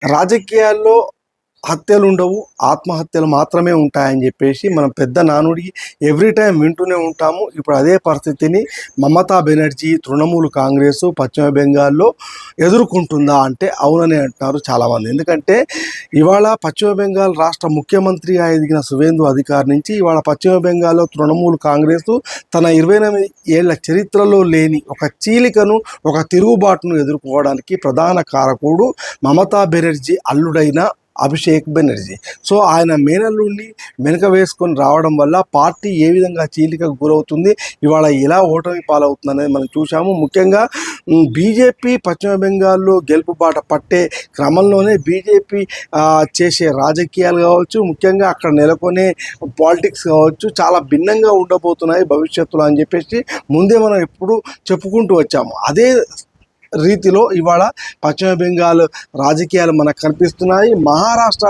రాజకీయాల్లో హత్యలు ఉండవు, ఆత్మహత్యలు మాత్రమే ఉంటాయని చెప్పేసి మనం పెద్ద నానుడి ఎవ్రీ టైం వింటూనే ఉంటాము. ఇప్పుడు అదే పరిస్థితిని మమతా బెనర్జీ తృణమూల్ కాంగ్రెస్ పశ్చిమ బెంగాల్లో ఎదుర్కొంటుందా అంటే అవునని అంటున్నారు చాలామంది. ఎందుకంటే ఇవాళ పశ్చిమ బెంగాల్ రాష్ట్ర ముఖ్యమంత్రిగా ఎదిగిన సువేందు అధికారి నుంచి ఇవాళ పశ్చిమ బెంగాల్లో తృణమూల్ కాంగ్రెస్ తన 28 ఏళ్ల చరిత్రలో లేని ఒక చీలికను, ఒక తిరుగుబాటును ఎదుర్కోవడానికి ప్రధాన కారకుడు మమతా బెనర్జీ అల్లుడైన అభిషేక్ బెనర్జీ. సో ఆయన మేనల్లుడిని వెనుక వేసుకొని రావడం వల్ల పార్టీ ఏ విధంగా చీలికకు గురవుతుంది, ఇవాళ ఎలా ఓటమి పాలవుతుంది అనేది మనం చూసాము. ముఖ్యంగా బీజేపీ పశ్చిమ బెంగాల్లో గెలుపు బాట పట్టే క్రమంలోనే బీజేపీ చేసే రాజకీయాలు కావచ్చు, ముఖ్యంగా అక్కడ నెలకొనే పాలిటిక్స్ కావచ్చు, చాలా భిన్నంగా ఉండబోతున్నాయి భవిష్యత్తులో అని చెప్పేసి ముందే మనం ఎప్పుడు చెప్పుకుంటూ వచ్చాము. అదే రీతిలో ఇవాళ పశ్చిమ బెంగాల్ రాజకీయాలు మనకు కనిపిస్తున్నాయి. మహారాష్ట్ర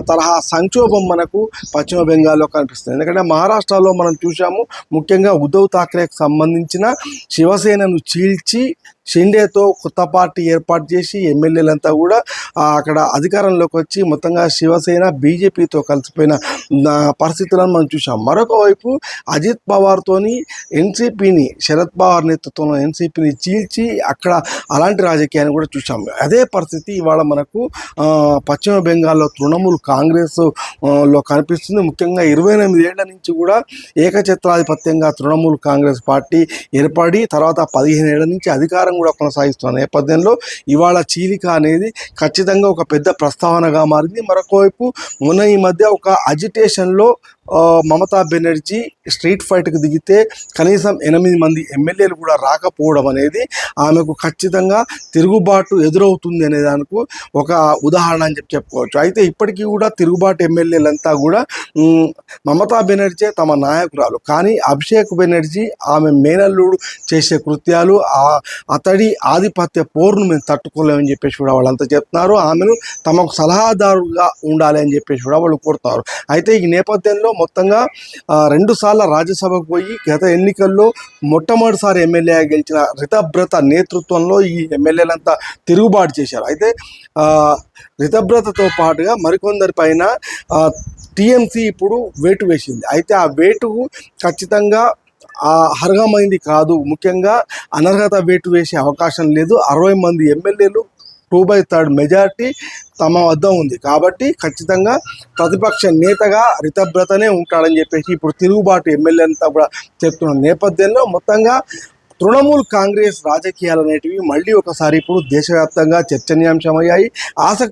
తరహా సంక్షోభం మనకు పశ్చిమ బెంగాల్లో కనిపిస్తుంది. ఎందుకంటే మహారాష్ట్రలో మనం చూసాము, ముఖ్యంగా ఉద్ధవ్ ఠాక్రేకి సంబంధించిన శివసేనను చీల్చి షిండేతో కొత్త పార్టీ ఏర్పాటు చేసి ఎమ్మెల్యేలంతా కూడా అక్కడ అధికారంలోకి వచ్చి మొత్తంగా శివసేన బీజేపీతో కలిసిపోయిన పరిస్థితులను మనం చూసాం. మరొక వైపు అజిత్ పవార్తోని ఎన్సీపీని, శరద్ పవార్ నేతృత్వంలో ఎన్సీపీని చీల్చి అక్కడ అలాంటి రాజకీయాన్ని కూడా చూసాం. అదే పరిస్థితి ఇవాళ మనకు పశ్చిమ బెంగాల్లో తృణమూల్ కాంగ్రెస్ లో కనిపిస్తుంది. ముఖ్యంగా 28 ఏళ్ల నుంచి కూడా ఏకఛత్రాధిపత్యంగా తృణమూల్ కాంగ్రెస్ పార్టీ ఏర్పడి తర్వాత 15 ఏళ్ల నుంచి అధికారం కూడా కొనసాగిస్తున్న నేపథ్యంలో ఇవాళ చీలిక అనేది ఖచ్చితంగా ఒక పెద్ద ప్రస్తావనగా మారింది. మరొకవైపు మొన్న ఈ మధ్య ఒక అజిటేషన్లో మమతా బెనర్జీ స్ట్రీట్ ఫైట్కి దిగితే కనీసం 8 మంది ఎమ్మెల్యేలు కూడా రాకపోవడం అనేది ఆమెకు ఖచ్చితంగా తిరుగుబాటు ఎదురవుతుంది అనే దానికి ఒక ఉదాహరణ అని చెప్పుకోవచ్చు. అయితే ఇప్పటికీ కూడా తిరుగుబాటు ఎమ్మెల్యేలంతా కూడా మమతా బెనర్జీ తమ నాయకురాలు, కానీ అభిషేక్ బెనర్జీ ఆమె మేనల్లుడు చేసే కృత్యాలు, అతడి ఆధిపత్య పోరును మేము తట్టుకోలేమని చెప్పేసి కూడా వాళ్ళంతా చెప్తున్నారు. ఆమెను తమకు సలహాదారుగా ఉండాలి అని చెప్పేసి కూడా వాళ్ళు కోరుతారు. అయితే ఈ నేపథ్యంలో మొత్తంగా 2 సార్లు రాజ్యసభకు పోయి గత ఎన్నికల్లో మొట్టమొదటిసారి ఎమ్మెల్యేగా గెలిచిన రితబ్రత నేతృత్వంలో ఈ ఎమ్మెల్యేలంతా తిరుగుబాటు చేశారు. అయితే రితబ్రతతో పాటుగా మరికొందరి పైన టీఎంసీ ఇప్పుడు వేటు వేసింది. అయితే ఆ వేటుకు ఖచ్చితంగా అర్హమైంది కాదు, ముఖ్యంగా అనర్హత వేటు వేసే అవకాశం లేదు. 60 మంది ఎమ్మెల్యేలు 2/3 మెజారిటీ తమ వద్ద ఉంది కాబట్టి ఖచ్చితంగా ప్రతిపక్ష నేతగా రితబ్రతనే ఉంటాడని చెప్పేసి ఇప్పుడు తిరుగుబాటు ఎమ్మెల్యే అంతా కూడా చెప్తున్న నేపథ్యంలో మొత్తంగా తృణమూల్ కాంగ్రెస్ రాజకీయాలు అనేటివి మళ్ళీ ఒకసారి ఇప్పుడు దేశవ్యాప్తంగా చర్చనీయాంశమయ్యాయి.